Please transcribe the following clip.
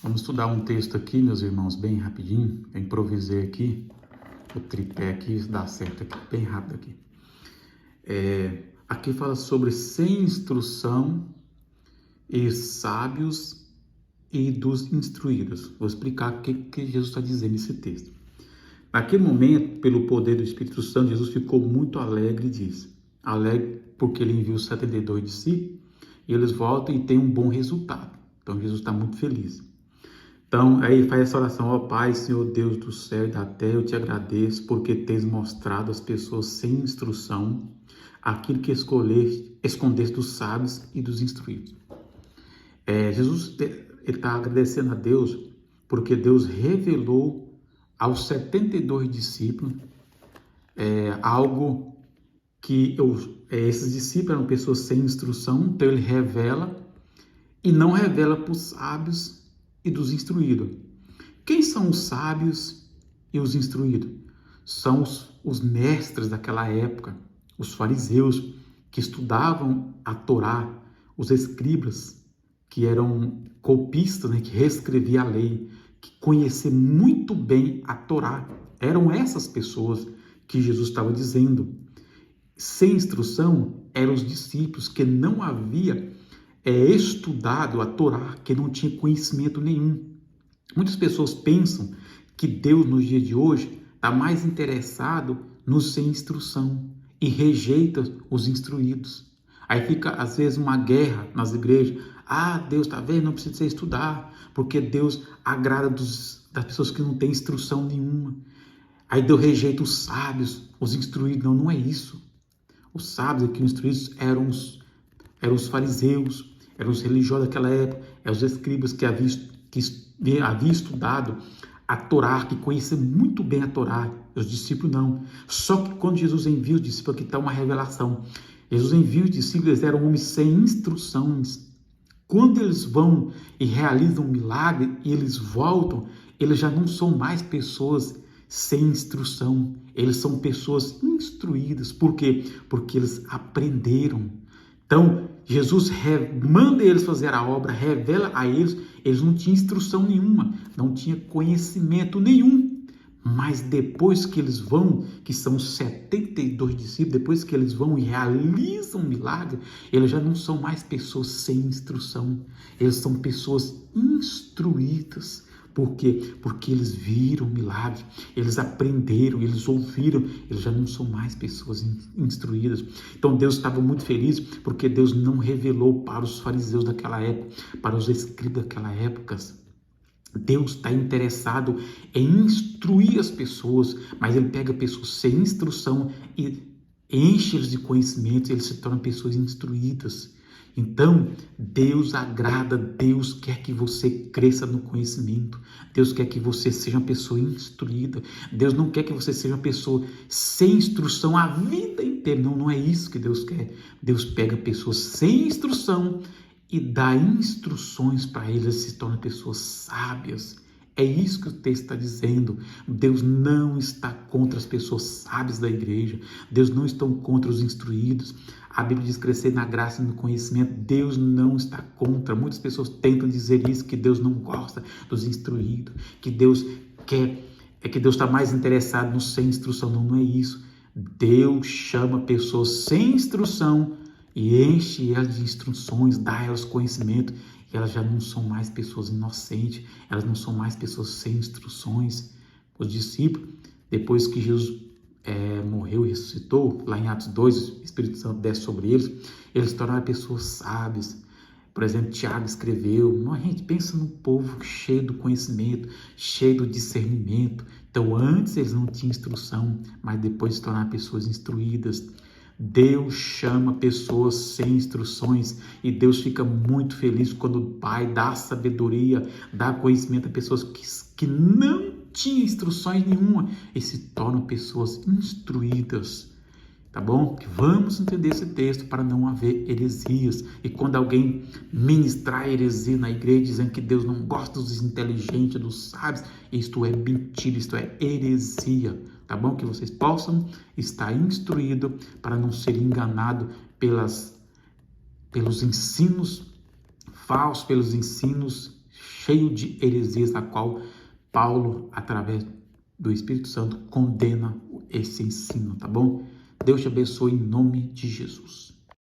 Vamos estudar um texto aqui, meus irmãos, bem rapidinho. Eu improvisei aqui, o tripé aqui, dá certo aqui, bem rápido aqui. Aqui fala sobre sem instrução e sábios e dos instruídos. Vou explicar o que Jesus está dizendo nesse texto. Naquele momento, pelo poder do Espírito Santo, Jesus ficou muito alegre e disse, alegre porque ele enviou os 72 discípulos e eles voltam e têm um bom resultado. Então Jesus está muito feliz. Então, aí faz essa oração, ó Pai, Senhor Deus do céu e da terra, eu te agradeço porque tens mostrado às pessoas sem instrução aquilo que escondeste dos sábios e dos instruídos. Jesus está agradecendo a Deus porque Deus revelou aos 72 discípulos algo que esses discípulos eram pessoas sem instrução, então ele revela e não revela para os sábios e dos instruídos. Quem são os sábios e os instruídos? São os mestres daquela época, os fariseus que estudavam a Torá, os escribas que eram copistas, que reescreviam a lei, que conheciam muito bem a Torá. Eram essas pessoas que Jesus estava dizendo. Sem instrução eram os discípulos que não havia estudado a Torá, que não tinha conhecimento nenhum. Muitas pessoas pensam que Deus, nos dias de hoje, está mais interessado nos sem instrução e rejeita os instruídos. Aí fica, às vezes, uma guerra nas igrejas. Deus está vendo, não precisa estudar, porque Deus agrada das pessoas que não têm instrução nenhuma. Aí Deus rejeita os sábios, os instruídos. Não, não é isso. Os sábios aqui, os instruídos, eram os fariseus, eram os religiosos daquela época, eram os escribas que haviam estudado a Torá, que conheciam muito bem a Torá. Os discípulos não. Só que quando Jesus envia os discípulos, aqui está uma revelação. Jesus envia os discípulos, eles eram homens sem instruções. Quando eles vão e realizam um milagre e eles voltam, eles já não são mais pessoas sem instrução. Eles são pessoas instruídas. Por quê? Porque eles aprenderam. Então, Jesus manda eles fazer a obra, revela a eles não tinham instrução nenhuma, não tinham conhecimento nenhum. Mas depois que eles vão, que são 72 discípulos, depois que eles vão e realizam um milagre, eles já não são mais pessoas sem instrução, eles são pessoas instruídas. Por quê? Porque eles viram o milagre, eles aprenderam, eles ouviram, eles já não são mais pessoas instruídas. Então Deus estava muito feliz porque Deus não revelou para os fariseus daquela época, para os escribas daquela época. Deus está interessado em instruir as pessoas, mas Ele pega pessoas sem instrução e enche-os de conhecimento, eles se tornam pessoas instruídas. Então, Deus agrada, Deus quer que você cresça no conhecimento, Deus quer que você seja uma pessoa instruída, Deus não quer que você seja uma pessoa sem instrução a vida inteira, não é isso que Deus quer. Deus pega pessoas sem instrução e dá instruções para eles, se tornam pessoas sábias. É isso que o texto está dizendo. Deus não está contra as pessoas sábias da igreja. Deus não está contra os instruídos. A Bíblia diz crescer na graça e no conhecimento. Deus não está contra. Muitas pessoas tentam dizer isso, que Deus não gosta dos instruídos, que Deus que Deus está mais interessado no sem instrução. Não é isso. Deus chama pessoas sem instrução e enche elas de instruções, dá a elas conhecimento, e elas já não são mais pessoas inocentes, elas não são mais pessoas sem instruções. Os discípulos, depois que Jesus morreu e ressuscitou, lá em Atos 2, o Espírito Santo desce sobre eles, eles se tornaram pessoas sábias. Por exemplo, Tiago escreveu, a gente pensa num povo cheio do conhecimento, cheio do discernimento. Então antes eles não tinham instrução, mas depois se tornaram pessoas instruídas. Deus chama pessoas sem instruções e Deus fica muito feliz quando o Pai dá sabedoria, dá conhecimento a pessoas que não tinham instruções nenhuma e se tornam pessoas instruídas. Tá bom? Vamos entender esse texto para não haver heresias. E quando alguém ministrar heresia na igreja dizendo que Deus não gosta dos inteligentes, dos sábios, isto é mentira, isto é heresia. Tá bom? Que vocês possam estar instruídos para não ser enganado pelos ensinos falsos, pelos ensinos cheio de heresias, a qual Paulo, através do Espírito Santo, condena esse ensino, tá bom? Deus te abençoe em nome de Jesus.